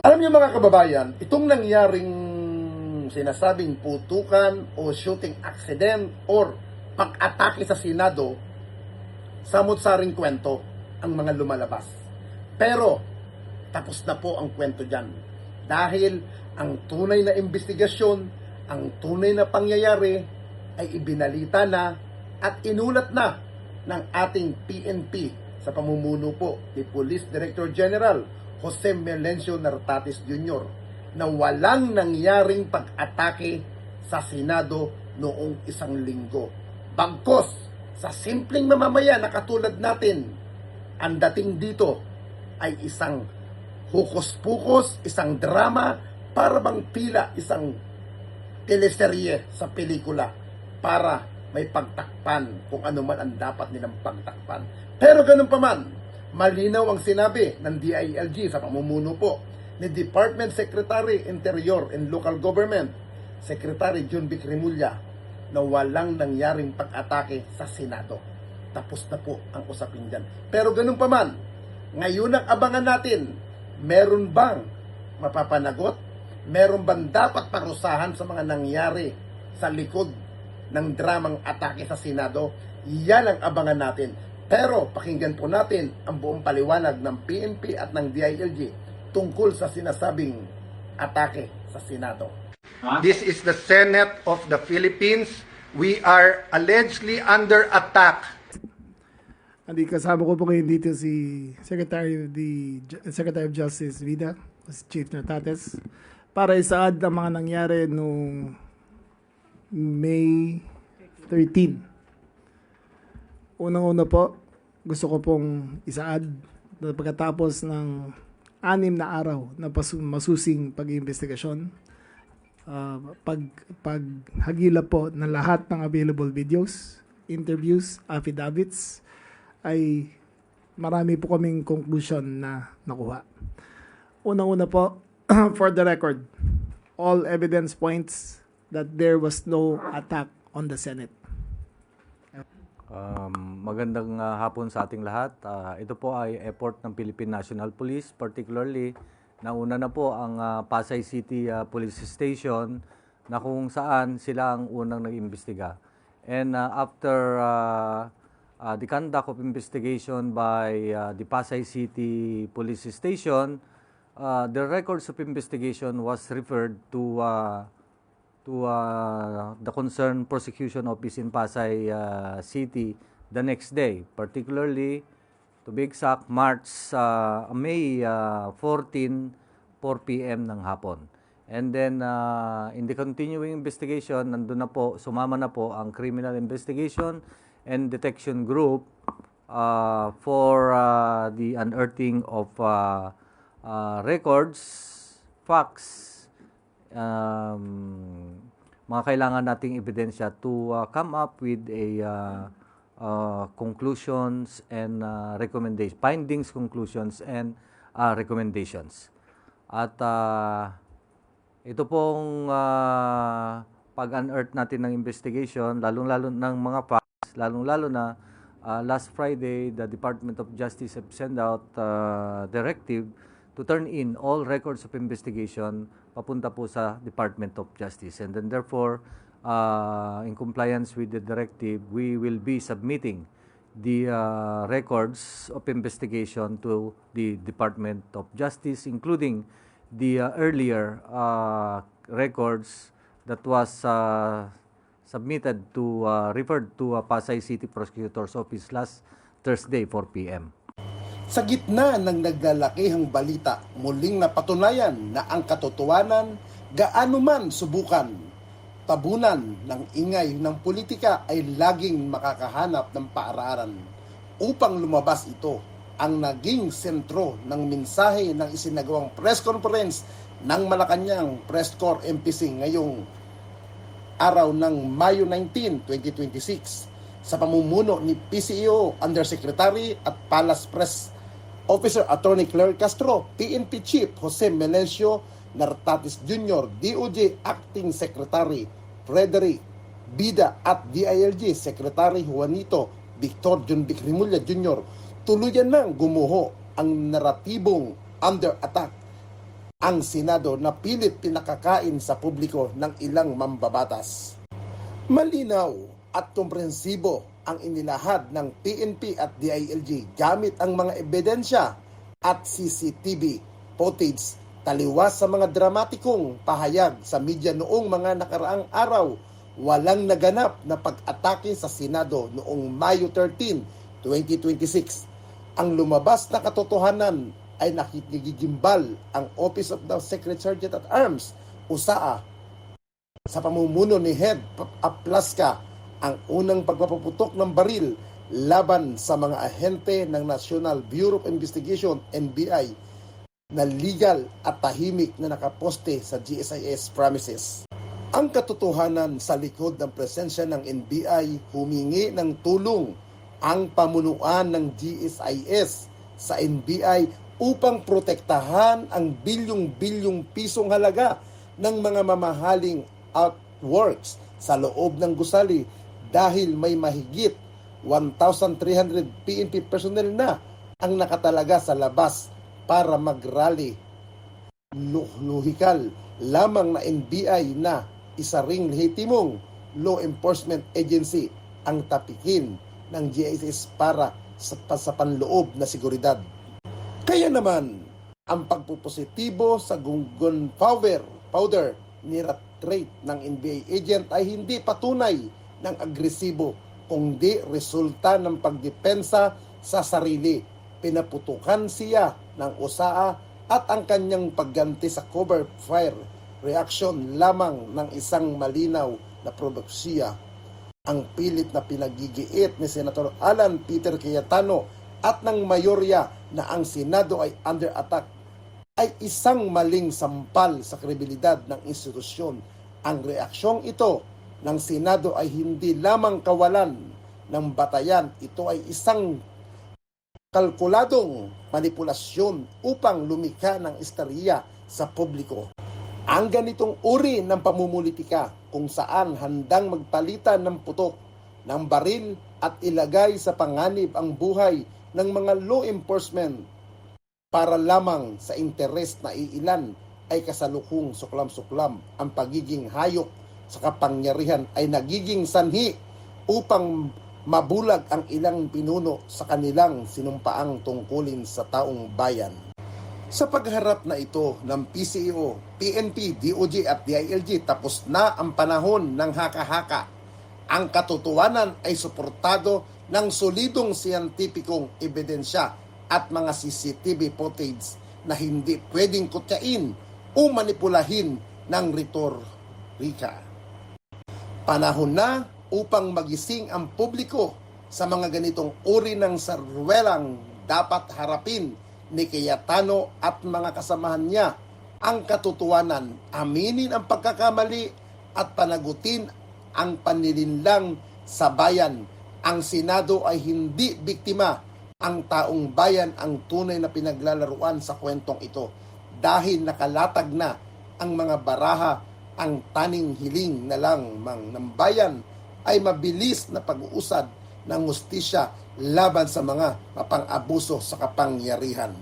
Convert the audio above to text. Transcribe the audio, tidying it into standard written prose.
Alam niyo mga kababayan, itong nangyaring sinasabing putukan o shooting accident or pag-atake sa Senado, samot-saring kwento ang mga lumalabas. Pero, tapos na po ang kwento dyan. Dahil ang tunay na investigasyon, ang tunay na pangyayari ay ibinalita na at inulat na ng ating PNP sa pamumuno po ni Police Director General Jose Melencio Nartates Jr. na walang nangyaring pag-atake sa Senado noong isang linggo. Bagkos, sa simpleng mamamayan na katulad natin, ang dating dito ay isang hukus-pukus, isang drama, para bang tila isang teleserye sa pelikula para may pagtakpan kung ano man ang dapat nilang pagtakpan. Pero ganun pa man, malinaw ang sinabi ng DILG sa pamumuno po ni Department Secretary Interior and Local Government, Secretary John Vic Remulla, na walang nangyaring pag-atake sa Senado. Tapos na po ang usapin dyan. Pero ganun pa man, ngayon ang abangan natin, meron bang mapapanagot? Meron bang dapat parusahan sa mga nangyari sa likod ng dramang atake sa Senado? Yan ang abangan natin. Pero pakinggan po natin ang buong paliwanag ng PNP at ng DILG tungkol sa sinasabing atake sa Senado. This is the Senate of the Philippines. We are allegedly under attack. Hindi, kasama ko po ngayon dito si Secretary of Justice Vida, si Chief Nartates, para isaad ang mga nangyari noong May 13. Unang-una po, gusto ko pong isaad na pagkatapos ng 6 na araw na masusing pag-iimbestigasyon, paghagila po ng lahat ng available videos, interviews, affidavits, ay marami po kaming conclusion na nakuha. Unang-una po, for the record, all evidence points that there was no attack on the Senate. Magandang hapon sa ating lahat. Ito po ay effort ng Philippine National Police, particularly nauna na po ang Pasay City Police Station na kung saan sila ang unang nag-imbestiga. And after the conduct of investigation by the Pasay City Police Station, the records of investigation was referred to the concerned prosecution office in Pasay City the next day, particularly, to be exact, May 14, 4 p.m. ng hapon. And then, in the continuing investigation, nandun na po, sumama na po ang Criminal Investigation and Detection Group for the unearthing of records, facts, mga kailangan nating ebidensya to come up with a conclusions and recommendations, findings, conclusions, and recommendations. At ito pong pag-unearth natin ng investigation, lalong-lalo ng mga facts, lalong-lalo na last Friday, the Department of Justice have sent out directive to turn in all records of investigation papunta po sa Department of Justice. And then therefore, in compliance with the directive, we will be submitting the records of investigation to the Department of Justice, including the earlier records that was submitted to, referred to Pasay City Prosecutor's Office last Thursday, 4 p.m. Sa gitna ng naglalakihang balita, muling napatunayan na ang katotohanan, gaano man subukan, tabunan ng ingay ng politika ay laging makakahanap ng paararan. Upang lumabas ito, ang naging sentro ng mensahe ng isinagawang press conference ng Malacanang Press Corps MPC ngayong araw ng Mayo 19, 2026 sa pamumuno ni PCEO Undersecretary at Palace Press Officer Attorney Claire Castro, PNP Chief Jose Melencio Nartates Jr., DOJ Acting Secretary Frederick Bida at DILG Secretary Juanito Victor John Vic Remulla Jr. tuluyan nang gumuho ang naratibong under attack ang Senado na pilit pinakakain sa publiko ng ilang mambabatas. Malinaw at komprehensibo ang inilahad ng PNP at DILG gamit ang mga ebidensya at CCTV footage taliwas sa mga dramatikong pahayag sa media noong mga nakaraang araw. Walang naganap na pag-atake sa Senado noong Mayo 13, 2026. Ang lumabas na katotohanan ay nakikigimbal ang Office of the Secretary at Arms, USAA, sa pamumuno ni Head Aplaska, ang unang pagpapaputok ng baril laban sa mga ahente ng National Bureau of Investigation, NBI, na legal at tahimik na nakaposte sa GSIS premises. Ang katotohanan sa likod ng presensya ng NBI, humingi ng tulong ang pamunuan ng GSIS sa NBI upang protektahan ang bilyong-bilyong pisong halaga ng mga mamahaling artworks sa loob ng gusali dahil may mahigit 1,300 PNP personnel na ang nakatalaga sa labas para mag-rally. Lohikal lamang na NBI na isa ring lehitimong law enforcement agency ang tapikin ng GSIS para sa panloob na seguridad. Kaya naman, ang pagpupositibo sa gunpowder ni-rate ng NBI agent ay hindi patunay ng agresibo, kundi resulta ng pagdepensa sa sarili. Pinaputukan siya ng USAA at ang kanyang pagganti sa cover fire reaction lamang ng isang malinaw na produksiya. Ang pilit na pinagigiit ni Senator Alan Peter Cayetano at ng mayorya na ang Senado ay under attack ay isang maling sampal sa kredibilidad ng institusyon. Ang reaksyong ito ng Senado ay hindi lamang kawalan ng batayan, ito ay isang kalkuladong manipulasyon upang lumikha ng istorya sa publiko. Ang ganitong uri ng pamumulitika kung saan handang magpalitan ng putok ng baril at ilagay sa panganib ang buhay ng mga law enforcement para lamang sa interes na iilan ay kasalukong suklam-suklam. Ang pagiging hayok sa kapangyarihan ay nagiging sanhi upang mabulag ang ilang pinuno sa kanilang sinumpaang tungkulin sa taong bayan. Sa pagharap na ito ng PCO, PNP, DOJ at DILG, tapos na ang panahon ng haka-haka. Ang katotohanan ay suportado ng solidong siyentipikong ebidensya at mga CCTV footage na hindi pwedeng kutyain o manipulahin ng retorika. Panahon na upang magising ang publiko sa mga ganitong uri ng sarwelang dapat harapin ni Cayetano at mga kasamahan niya ang katotohanan, aminin ang pagkakamali at panagutin ang panlilinlang sa bayan. Ang Senado ay hindi biktima, ang taong bayan ang tunay na pinaglalaruan sa kwentong ito dahil nakalatag na ang mga baraha. Ang taning hiling na lang ng bayan ay mabilis na pag-uusad ng hustisya laban sa mga mapang-abuso sa kapangyarihan.